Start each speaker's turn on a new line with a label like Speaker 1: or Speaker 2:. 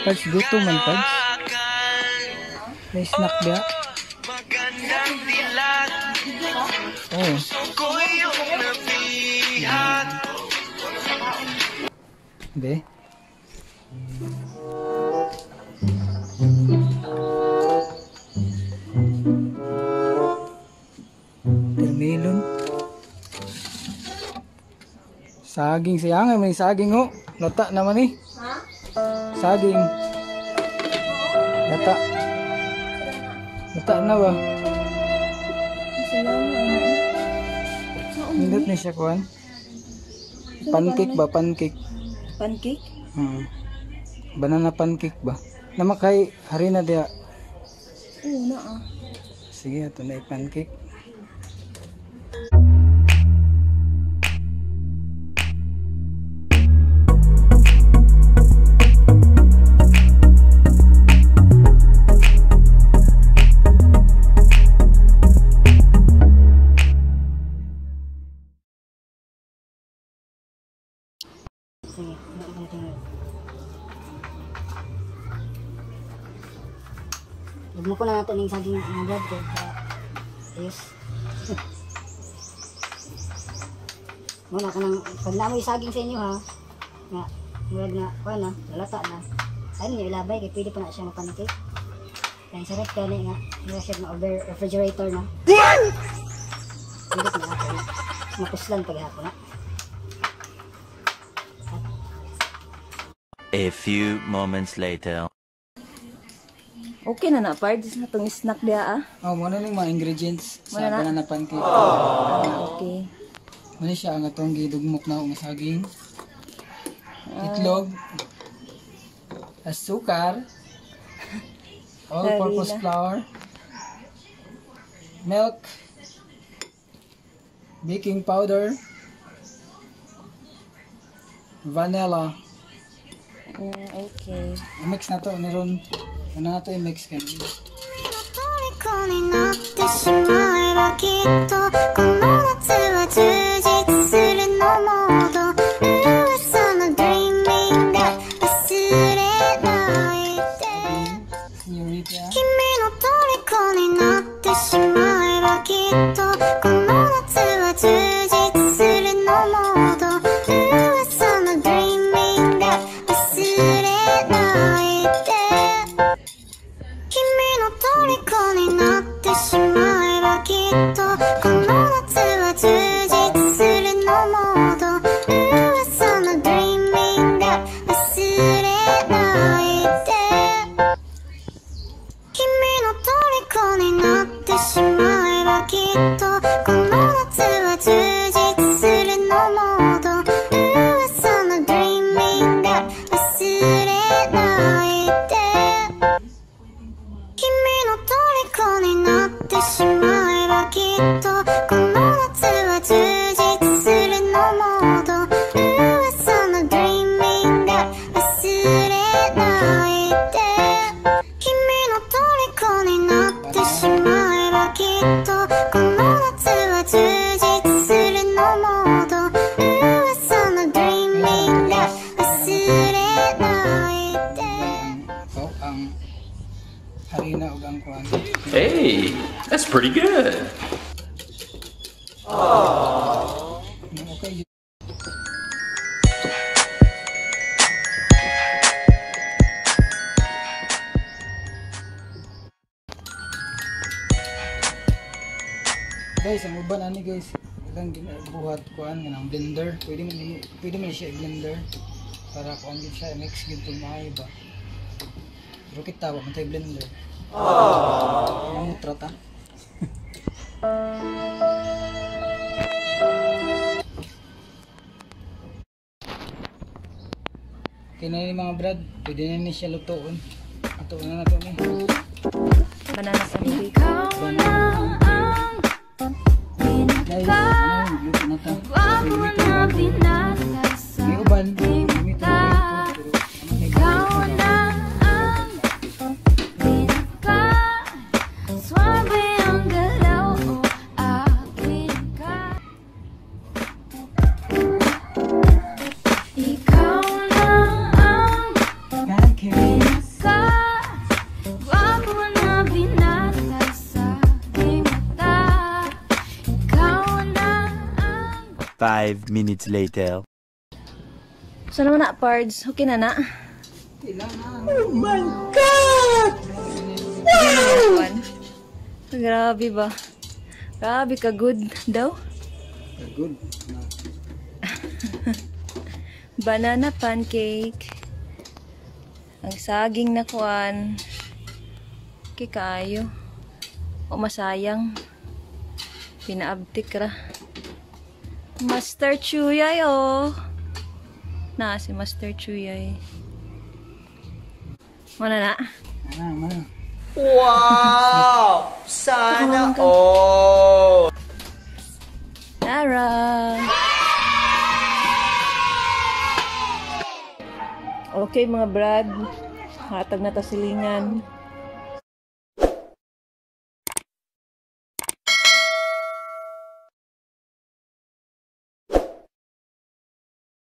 Speaker 1: Pads, guto man, Pads. May snack dia. Oh. Hindi. Termelon. Saging sayang, may saging ho. Lata naman eh. Saging. Lata. Lata na ba? Hindot na siya kuhan. Pancake ba? Pancake.
Speaker 2: Pancake?
Speaker 1: Banana pancake ba? Namakay harina dia.
Speaker 2: Oo na ah.
Speaker 1: Sige, ito na pancake.
Speaker 2: Huwag mo ko na natin yung saging ng bread ko. Ayos. Muna ka nang, pag namoy saging sa inyo ha, nga, murag na, kuha na, lalata na. Ayun nyo ilabay, kaya pwede pa na siya mapancake. Kaya sarap ka na nga, mura siya na over refrigerator na. Pwede pa na ako na. Mapuslan paghapon na.
Speaker 3: A few moments later.
Speaker 2: Okay na Pards, na itong snack dia ah.
Speaker 1: Oh, muna lang mga ingredients sa banana pancake.
Speaker 2: Okay.
Speaker 1: Muna siya ang atong gidugmok na ng saging. Itlog. Asukar. All-purpose flour. Milk. Baking powder. Vanilla.
Speaker 2: Okay.
Speaker 1: I-mix na to, niron. Ano na to i-mix ka niyo? Senyorita.
Speaker 4: Hey, that's pretty good.
Speaker 1: Oh. Okay. Guys, ang uban ani guys, ilang buhat kuan ng blender. Pwede man siya i-blender para kuan din siya mix gyud tong maayo ba. Pero kita wa man tay blender. Ang trata. Okay na yung mga brad, pwede na ni siya lutoon. Ito na nato ni.
Speaker 2: Banana pancake.
Speaker 1: Guys, luto na ta. May uban.
Speaker 3: 5 minutes later.
Speaker 5: So naman na, pards. Okay na na.
Speaker 1: Kailangan.
Speaker 5: Grabe ba? Grabe ka good daw.
Speaker 1: Good.
Speaker 5: Banana pancake. Ang saging na kuan. Kayo. O masayang. Pinaabtik ra. Master Chuyay oh. Na si Master Chuyay. Mana na?
Speaker 1: Mana.
Speaker 6: Wow! Sana all!
Speaker 5: Tara! Okay mga brad. Hatag na ta silingan.